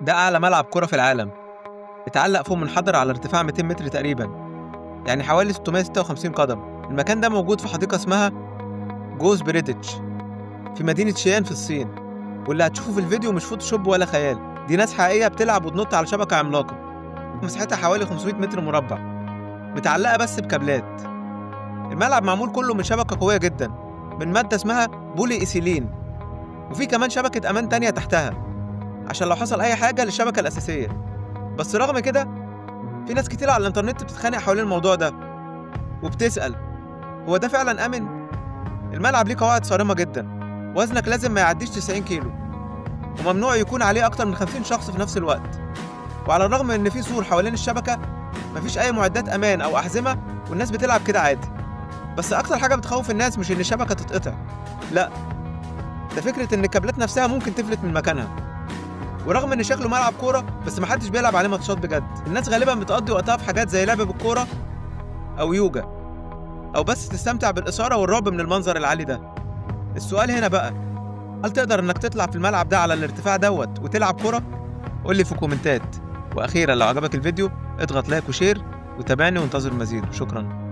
ده أعلى ملعب كرة في العالم، اتعلق فوق منحدر على ارتفاع 200 متر تقريبا، يعني حوالي 656 قدم. المكان ده موجود في حديقة اسمها جوز بريدج في مدينة شيان في الصين، واللي هتشوفه في الفيديو مش فوتوشوب ولا خيال، دي ناس حقيقية بتلعب وتنط على شبكة عملاقة مساحتها حوالي 500 متر مربع، متعلقة بس بكابلات. الملعب معمول كله من شبكة قوية جدا من مادة اسمها بولي إيثيلين، وفي كمان شبكة أمان تانية تحتها عشان لو حصل أي حاجة للشبكة الأساسية. بس رغم كده في ناس كتير على الإنترنت بتتخانق حوالين الموضوع ده وبتسأل هو ده فعلا آمن؟ الملعب ليه قواعد صارمة جدا، وزنك لازم ما يعديش 90 كيلو، وممنوع يكون عليه أكتر من 50 شخص في نفس الوقت. وعلى الرغم من إن في سور حوالين الشبكة مفيش أي معدات أمان أو أحزمة، والناس بتلعب كده عادي. بس أكتر حاجة بتخوف الناس مش إن الشبكة تتقطع، لأ، ده فكرة إن الكابلات نفسها ممكن تفلت من مكانها. ورغم إن شكله ملعب كورة بس محدش بيلعب عليه ماتشات بجد، الناس غالبا بتقضي وقتها في حاجات زي لعب بالكورة أو يوجا، أو بس تستمتع بالإثارة والرعب من المنظر العالي ده. السؤال هنا بقى، هل تقدر إنك تطلع في الملعب ده على الارتفاع دوت وتلعب كورة؟ قولي في الكومنتات. وأخيرا لو عجبك الفيديو اضغط لايك وشير وتابعني وانتظر المزيد. شكرا.